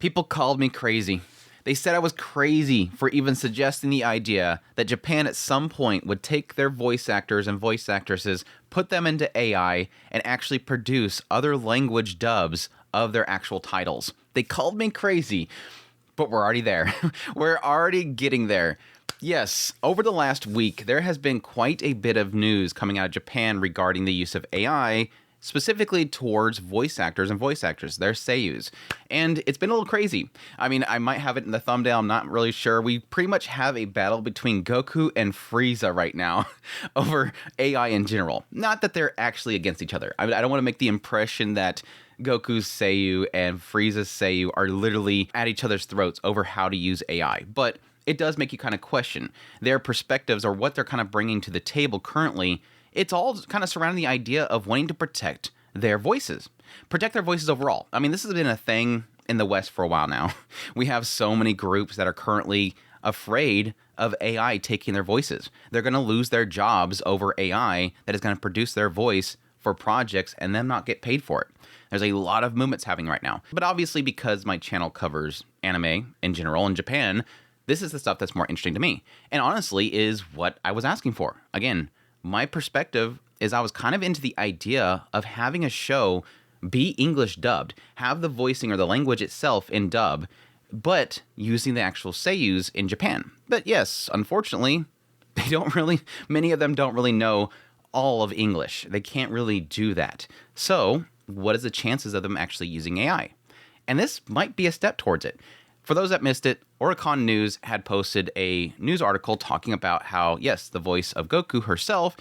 People called me crazy. They said I was crazy for even suggesting the idea that Japan at some point would take their voice actors and voice actresses, put them into AI, and actually produce other language dubs of their actual titles. They called me crazy, but we're already there. We're already getting there. Yes, over the last week, there has been quite a bit of news coming out of Japan regarding the use of AI, specifically towards voice actors and voice actors, their seiyus. And it's been a little crazy. I mean, I might have it in the thumbnail, I'm not really sure. We pretty much have a battle between Goku and Frieza right now over AI in general. Not that they're actually against each other. I don't want to make the impression that Goku's seiyu and Frieza's seiyu are literally at each other's throats over how to use AI. But it does make you kind of question their perspectives or what they're kind of bringing to the table currently. It's all kind of surrounding the idea of wanting to protect their voices. Protect their voices overall. I mean, this has been a thing in the West for a while now. We have so many groups that are currently afraid of AI taking their voices. They're going to lose their jobs over AI that is going to produce their voice for projects and them not get paid for it. There's a lot of movements happening right now. But obviously, because my channel covers anime in general in Japan, this is the stuff that's more interesting to me. And honestly is what I was asking for. Again, my perspective is I was kind of into the idea of having a show be English dubbed, have the voicing or the language itself in dub, but using the actual seiyus in Japan. But yes, unfortunately, many of them don't really know all of English. They can't really do that. So what is the chances of them actually using AI? And this might be a step towards it. For those that missed it, Oricon News had posted a news article talking about how, yes, the voice of Goku herself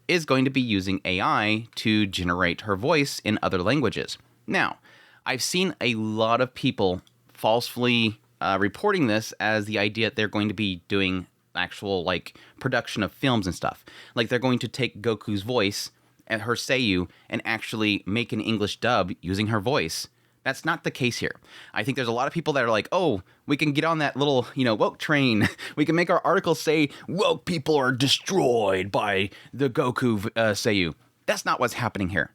is going to be using AI to generate her voice in other languages. Now, I've seen a lot of people falsely reporting this as the idea that they're going to be doing actual, like, production of films and stuff. Like, they're going to take Goku's voice and her seiyu and actually make an English dub using her voice. That's not the case here. I think there's a lot of people that are like, oh, we can get on that little, woke train. We can make our article say woke people are destroyed by the Goku seiyu. That's not what's happening here.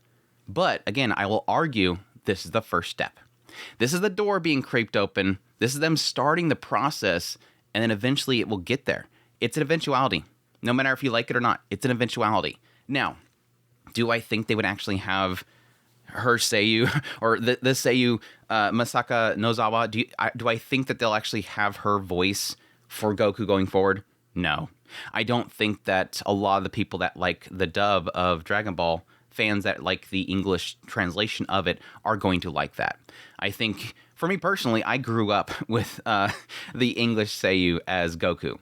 But again, I will argue this is the first step. This is the door being creaked open. This is them starting the process, and then eventually it will get there. It's an eventuality. No matter if you like it or not, it's an eventuality. Now, do I think they would actually have her seiyu or the seiyu Masaka Nozawa? Do I think that they'll actually have her voice for Goku going forward? No. I don't think that a lot of the people that like the dub of Dragon Ball, fans that like the English translation of it, are going to like that. I think, for me personally, I grew up with the English seiyu as Goku.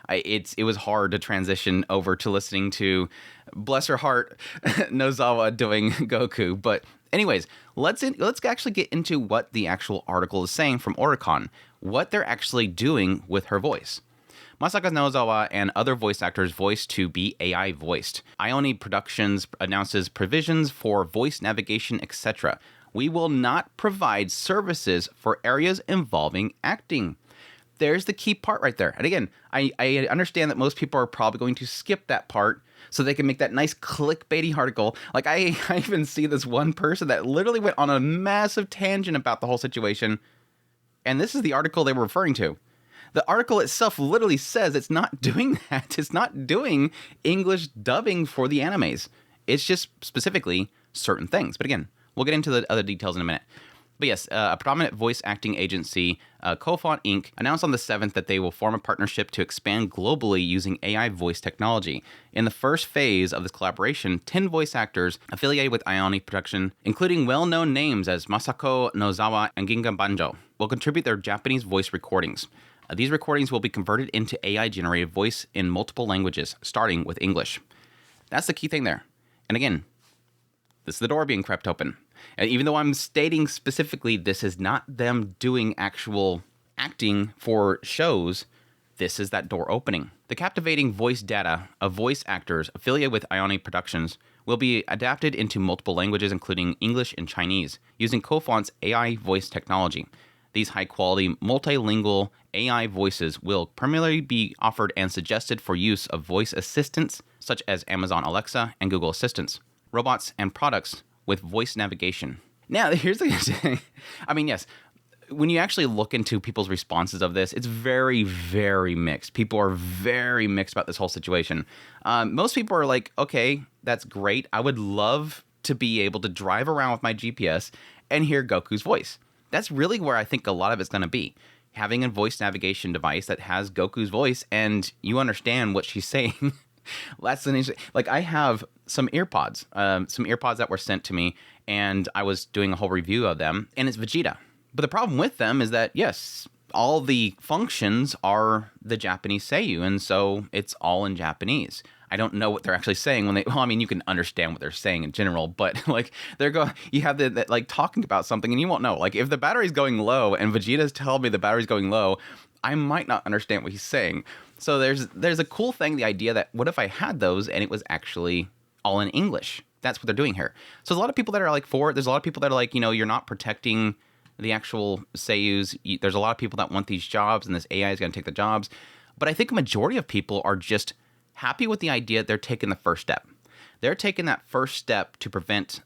It was hard to transition over to listening to, bless her heart, Nozawa doing Goku. But anyways, let's actually get into what the actual article is saying from Oricon, what they're actually doing with her voice. Masaka Nozawa and other voice actors voiced to be AI voiced. Ioni Productions announces provisions for voice navigation, etc. We will not provide services for areas involving acting. There's the key part right there. And again, I understand that most people are probably going to skip that part so they can make that nice clickbaity article. Like, I even see this one person that literally went on a massive tangent about the whole situation. And this is the article they were referring to. The article itself literally says it's not doing that. It's not doing English dubbing for the animes. It's just specifically certain things. But again, we'll get into the other details in a minute. But yes, a prominent voice acting agency, Kofont Inc., announced on the 7th that they will form a partnership to expand globally using AI voice technology. In the first phase of this collaboration, 10 voice actors affiliated with Ioni Production, including well-known names as Masako Nozawa and Ginga Banjo, will contribute their Japanese voice recordings. These recordings will be converted into AI-generated voice in multiple languages, starting with English. That's the key thing there. And again, this is the door being crept open. And even though I'm stating specifically this is not them doing actual acting for shows, this is that door opening. The captivating voice data of voice actors affiliated with Ioni Productions will be adapted into multiple languages, including English and Chinese, using Kofont's AI voice technology. These high-quality, multilingual AI voices will primarily be offered and suggested for use of voice assistants, such as Amazon Alexa and Google Assistants, robots, and products with voice navigation. Now, here's the thing. I mean, yes, when you actually look into people's responses of this, it's very, very mixed. People are very mixed about this whole situation. Most people are like, okay, that's great. I would love to be able to drive around with my GPS and hear Goku's voice. That's really where I think a lot of it's going to be. Having a voice navigation device that has Goku's voice and you understand what she's saying. That's an interesting. Like, I have some earpods that were sent to me, and I was doing a whole review of them, and it's Vegeta. But the problem with them is that, yes, all the functions are the Japanese seiyu, and so it's all in Japanese. I don't know what they're actually saying when they. Well, I mean, you can understand what they're saying in general, but like you have the like talking about something, and you won't know. Like, if the battery's going low, and Vegeta's telling me the battery's going low, I might not understand what he's saying. So there's a cool thing, the idea that what if I had those and it was actually all in English? That's what they're doing here. So there's a lot of people that are like for it. There's a lot of people that are like, you're not protecting the actual seiyus. There's a lot of people that want these jobs, and this AI is going to take the jobs. But I think a majority of people are just happy with the idea they're taking the first step. They're taking that first step to prevent,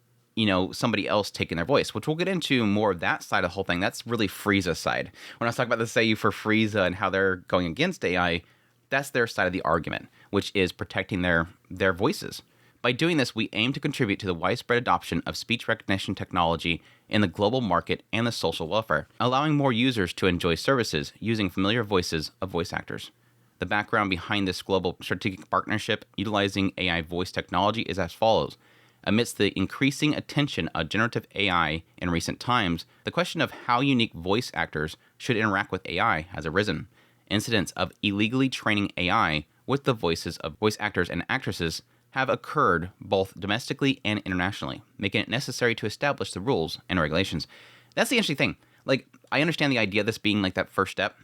somebody else taking their voice, which we'll get into more of that side of the whole thing. That's really Frieza's side. When I was talking about the seiyu for Frieza and how they're going against AI, that's their side of the argument, which is protecting their voices. By doing this, we aim to contribute to the widespread adoption of speech recognition technology in the global market and the social welfare, allowing more users to enjoy services using familiar voices of voice actors. The background behind this global strategic partnership utilizing AI voice technology is as follows. Amidst the increasing attention of generative AI in recent times, the question of how unique voice actors should interact with AI has arisen. Incidents of illegally training AI with the voices of voice actors and actresses have occurred both domestically and internationally, making it necessary to establish the rules and regulations. That's the interesting thing. Like, I understand the idea of this being like that first step.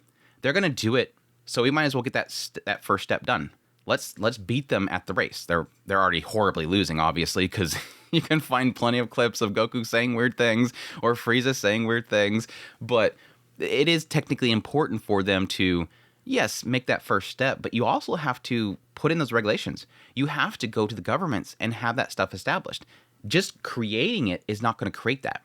They're going to do it, so we might as well get that first step done. Let's beat them at the race. They're already horribly losing, obviously, because you can find plenty of clips of Goku saying weird things or Frieza saying weird things, but it is technically important for them to, yes, make that first step, but you also have to put in those regulations. You have to go to the governments and have that stuff established. Just creating it is not going to create that.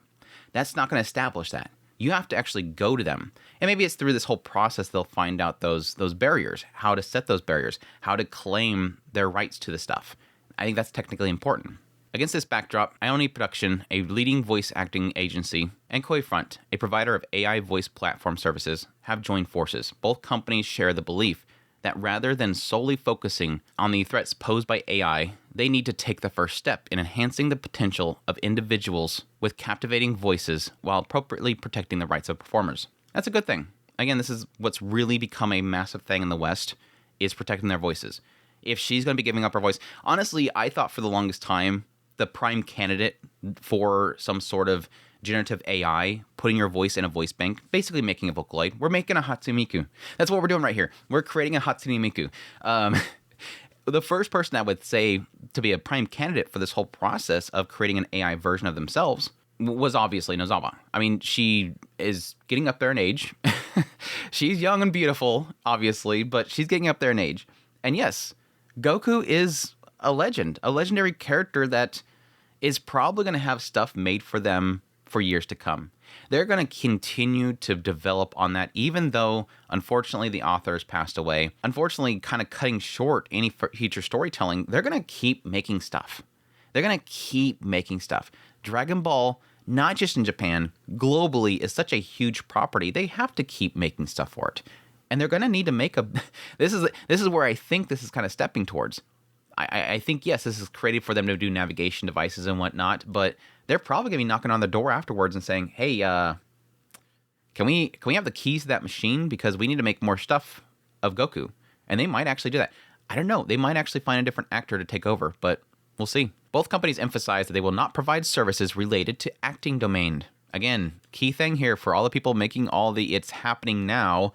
That's not going to establish that. You have to actually go to them. And maybe it's through this whole process they'll find out those barriers, how to set those barriers, how to claim their rights to the stuff. I think that's technically important. Against this backdrop, Ioni Production, a leading voice acting agency, and Koifront, a provider of AI voice platform services, have joined forces. Both companies share the belief that rather than solely focusing on the threats posed by AI, they need to take the first step in enhancing the potential of individuals with captivating voices while appropriately protecting the rights of performers. That's a good thing. Again, this is what's really become a massive thing in the West, is protecting their voices. If she's going to be giving up her voice, honestly, I thought for the longest time, the prime candidate for some sort of generative AI, putting your voice in a voice bank, basically making a Vocaloid. We're making a Hatsune Miku. That's what we're doing right here. We're creating a Hatsune Miku. The first person I would say to be a prime candidate for this whole process of creating an AI version of themselves was obviously Nozawa. I mean, she is getting up there in age. She's young and beautiful, obviously, but she's getting up there in age. And yes, Goku is a legend, a legendary character that is probably going to have stuff made for them for years to come. They're going to continue to develop on that, even though, unfortunately, the author has passed away. Unfortunately, kind of cutting short any future storytelling, they're going to keep making stuff. They're going to keep making stuff. Dragon Ball, not just in Japan, globally, is such a huge property. They have to keep making stuff for it. And they're going to need to make a... This is where I think this is kind of stepping towards. I think, yes, this is created for them to do navigation devices and whatnot, but they're probably going to be knocking on the door afterwards and saying, hey, can we have the keys to that machine? Because we need to make more stuff of Goku. And they might actually do that. I don't know. They might actually find a different actor to take over, but we'll see. Both companies emphasize that they will not provide services related to acting domain. Again, key thing here for all the people making all the it's happening now.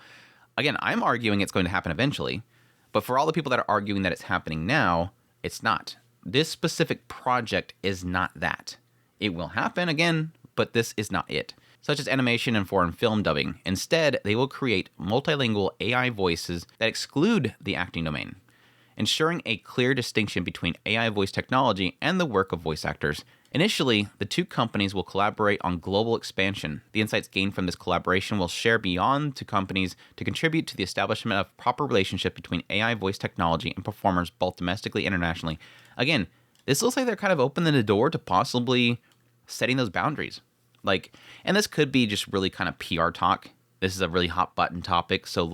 Again, I'm arguing it's going to happen eventually. But for all the people that are arguing that it's happening now, it's not. This specific project is not that. It will happen again, but this is not it. Such as animation and foreign film dubbing. Instead, they will create multilingual AI voices that exclude the acting domain, ensuring a clear distinction between AI voice technology and the work of voice actors, Initially, the two companies will collaborate on global expansion. The insights gained from this collaboration will share beyond to companies to contribute to the establishment of proper relationship between AI voice technology and performers both domestically and internationally. Again, this looks like they're kind of opening the door to possibly setting those boundaries. And this could be just really kind of PR talk. This is a really hot button topic, so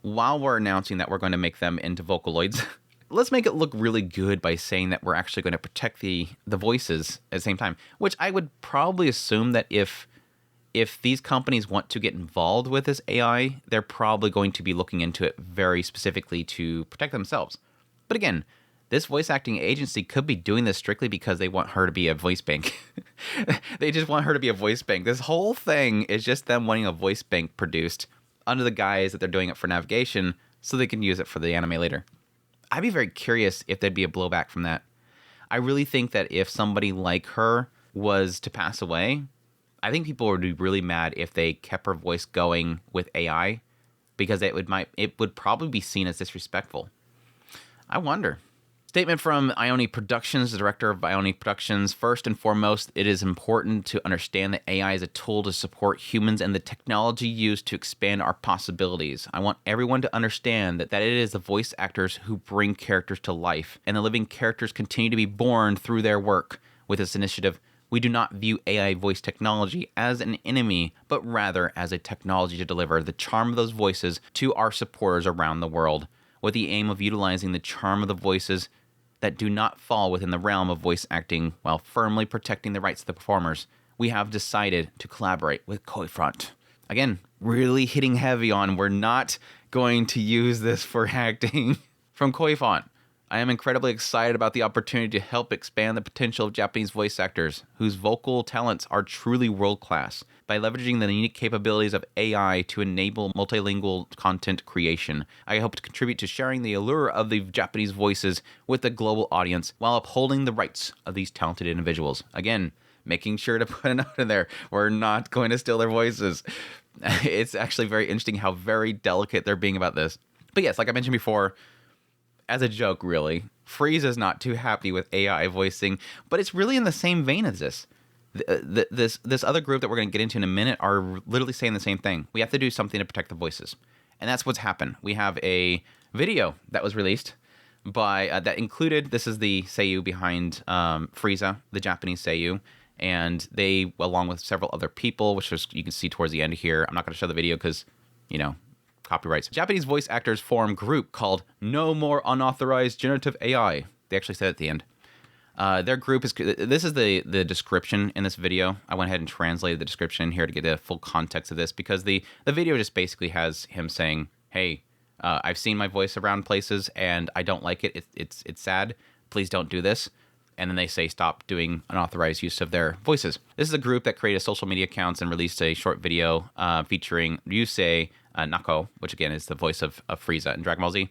while we're announcing that we're going to make them into Vocaloids, let's make it look really good by saying that we're actually going to protect the voices at the same time, which I would probably assume that if these companies want to get involved with this AI, they're probably going to be looking into it very specifically to protect themselves. But again, this voice acting agency could be doing this strictly because they want her to be a voice bank. They just want her to be a voice bank. This whole thing is just them wanting a voice bank produced under the guise that they're doing it for navigation so they can use it for the anime later. I'd be very curious if there'd be a blowback from that. I really think that if somebody like her was to pass away, I think people would be really mad if they kept her voice going with AI, because it would probably be seen as disrespectful. I wonder. Statement from Ione Productions, the director of Ione Productions. First and foremost, it is important to understand that AI is a tool to support humans and the technology used to expand our possibilities. I want everyone to understand that it is the voice actors who bring characters to life, and the living characters continue to be born through their work. With this initiative, we do not view AI voice technology as an enemy, but rather as a technology to deliver the charm of those voices to our supporters around the world, with the aim of utilizing the charm of the voices that do not fall within the realm of voice acting while firmly protecting the rights of the performers. We have decided to collaborate with Koifront. Again, really hitting heavy on we're not going to use this for acting. From Koifront, I am incredibly excited about the opportunity to help expand the potential of Japanese voice actors whose vocal talents are truly world-class by leveraging the unique capabilities of AI to enable multilingual content creation. I hope to contribute to sharing the allure of the Japanese voices with the global audience while upholding the rights of these talented individuals. Again, making sure to put a note in there. We're not going to steal their voices. It's actually very interesting how very delicate they're being about this. But yes, like I mentioned before, as a joke, really, Frieza's not too happy with AI voicing, but it's really in the same vein as this. This other group that we're going to get into in a minute are literally saying the same thing. We have to do something to protect the voices. And that's what's happened. We have a video that was released by that included, this is the seiyu behind Frieza, the Japanese seiyu, and they, along with several other people, which was, you can see towards the end here. I'm not going to show the video because, copyrights. Japanese voice actors form group called No More Unauthorized Generative AI. They actually said it at the end. Their group is, this is the description in this video. I went ahead and translated the description here to get the full context of this, because the video just basically has him saying, hey, I've seen my voice around places and I don't like it. It's sad. Please don't do this. And then they say stop doing unauthorized use of their voices. This is a group that created social media accounts and released a short video featuring Ryusei Nako, which again is the voice of Frieza in Dragon Ball Z.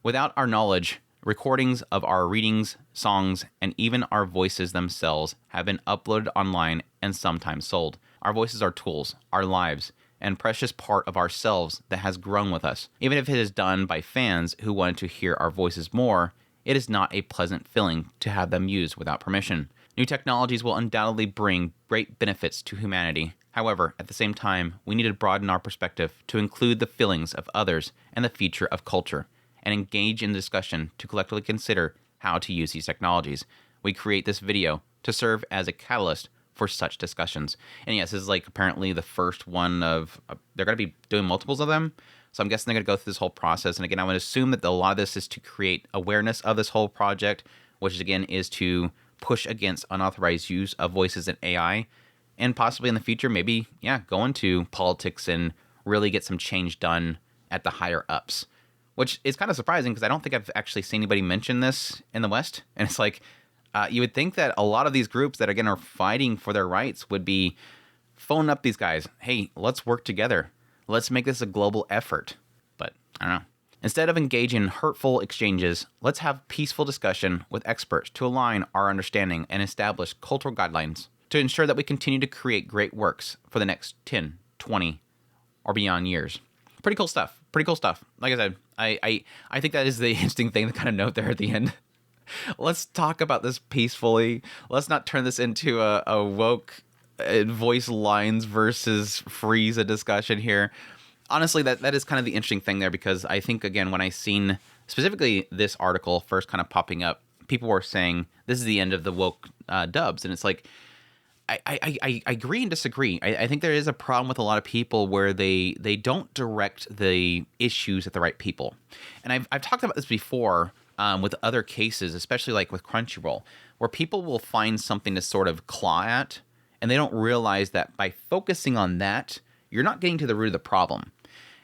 Without our knowledge, recordings of our readings, songs, and even our voices themselves have been uploaded online and sometimes sold. Our voices are tools, our lives, and precious part of ourselves that has grown with us. Even if it is done by fans who wanted to hear our voices more, it is not a pleasant feeling to have them used without permission. New technologies will undoubtedly bring great benefits to humanity. However, at the same time, we need to broaden our perspective to include the feelings of others and the future of culture, and engage in discussion to collectively consider how to use these technologies. We create this video to serve as a catalyst for such discussions. And yes, this is like apparently the first one of, they're going to be doing multiples of them. So I'm guessing they're going to go through this whole process. And again, I would assume that a lot of this is to create awareness of this whole project, which again is to push against unauthorized use of voices in AI, and possibly in the future, maybe, go into politics and really get some change done at the higher ups. Which is kind of surprising because I don't think I've actually seen anybody mention this in the West. And it's like, you would think that a lot of these groups that, again, are fighting for their rights would be phoning up these guys. Hey, let's work together. Let's make this a global effort. But I don't know. Instead of engaging in hurtful exchanges, let's have peaceful discussion with experts to align our understanding and establish cultural guidelines to ensure that we continue to create great works for the next 10, 20, or beyond years. Pretty cool stuff. Like I said, I think that is the interesting thing to kind of note there at the end. Let's talk about this peacefully. Let's not turn this into a woke voice lines versus Frieza discussion here. Honestly, that is kind of the interesting thing there, because I think, again, when I seen specifically this article first kind of popping up, people were saying this is the end of the woke dubs. And it's like, I agree and disagree. I think there is a problem with a lot of people where they don't direct the issues at the right people. And I've talked about this before with other cases, especially like with Crunchyroll, where people will find something to sort of claw at, and they don't realize that by focusing on that, you're not getting to the root of the problem.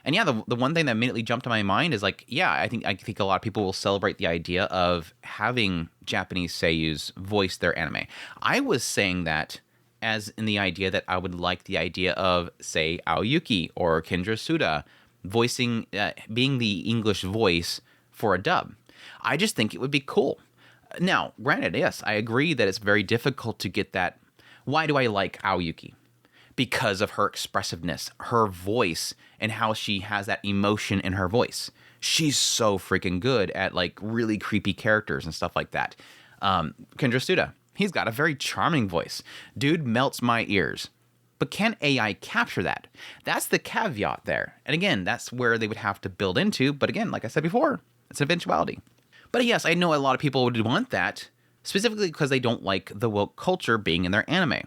And yeah, the one thing that immediately jumped to my mind is like, yeah, I think a lot of people will celebrate the idea of having Japanese seiyus voice their anime. I was saying that as in the idea that I would like the idea of, say, Aoyuki or Kendra Suda voicing, being the English voice for a dub. I just think it would be cool. Now, granted, yes, I agree that it's very difficult to get that. Why do I like Aoyuki? Because of her expressiveness, her voice, and how she has that emotion in her voice. She's so freaking good at like really creepy characters and stuff like that. Kendra Suda, he's got a very charming voice. Dude melts my ears. But can AI capture that? That's the caveat there. And again, that's where they would have to build into. But again, like I said before, it's an eventuality. But yes, I know a lot of people would want that, specifically because they don't like the woke culture being in their anime.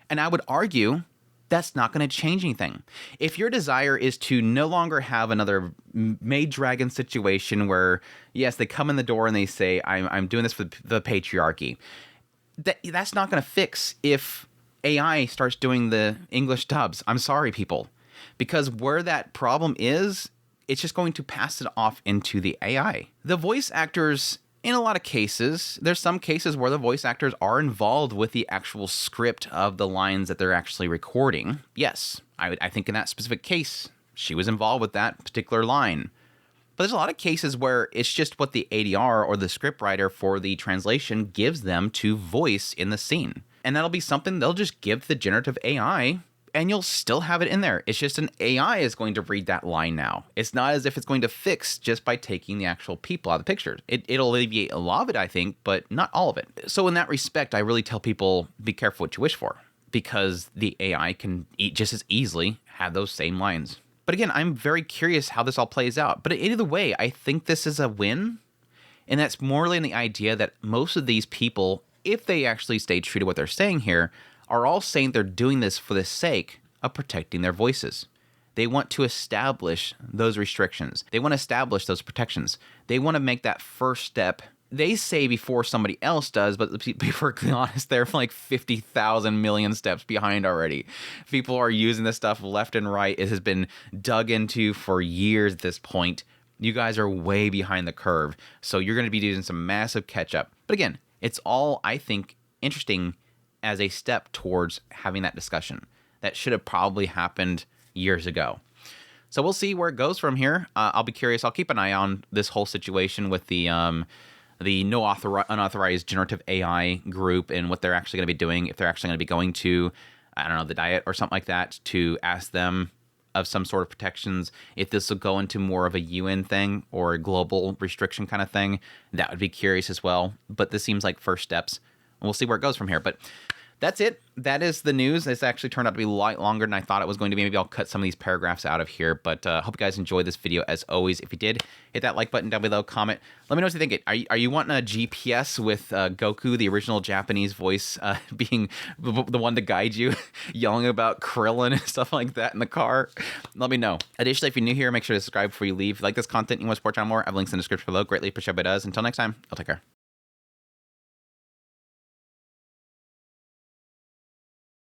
And I would argue that's not going to change anything. If your desire is to no longer have another maid dragon situation where, yes, they come in the door and they say, I'm doing this for the patriarchy, that's not going to fix if AI starts doing the English dubs. I'm sorry, people. Because where that problem is, it's just going to pass it off into the AI. The voice actors, in a lot of cases, there's some cases where the voice actors are involved with the actual script of the lines that they're actually recording. Yes, I think in that specific case, she was involved with that particular line. But there's a lot of cases where it's just what the ADR or the scriptwriter for the translation gives them to voice in the scene. And that'll be something they'll just give the generative AI, and you'll still have it in there. It's just an AI is going to read that line now. It's not as if it's going to fix just by taking the actual people out of the picture. It'll alleviate a lot of it, I think, but not all of it. So in that respect, I really tell people, be careful what you wish for, because the AI can just as easily have those same lines. But again, I'm very curious how this all plays out. But either way, I think this is a win. And that's morely in the idea that most of these people, if they actually stay true to what they're saying here, are all saying they're doing this for the sake of protecting their voices. They want to establish those restrictions. They want to establish those protections. They want to make that first step. They say before somebody else does, but to be perfectly honest, they're like 50,000 million steps behind already. People are using this stuff left and right. It has been dug into for years at this point. You guys are way behind the curve, so you're going to be doing some massive catch up. But again, it's all, I think, interesting as a step towards having that discussion. That should have probably happened years ago. So we'll see where it goes from here. I'll be curious. I'll keep an eye on this whole situation with the unauthorized generative AI group and what they're actually going to be doing. If they're actually going to be going to, I don't know, the Diet or something like that to ask them of some sort of protections. If this will go into more of a UN thing or a global restriction kind of thing, that would be curious as well. But this seems like first steps. We'll see where it goes from here. But that's it. That is the news. This actually turned out to be a lot longer than I thought it was going to be. Maybe I'll cut some of these paragraphs out of here. But hope you guys enjoyed this video as always. If you did, hit that like button down below, comment. Let me know what you think. Are you wanting a GPS with Goku, the original Japanese voice, being the one to guide you, yelling about Krillin and stuff like that in the car? Let me know. Additionally, if you're new here, make sure to subscribe before you leave. If you like this content, you want to support channel more, I have links in the description below. Greatly appreciate it does. Until next time, I'll take care.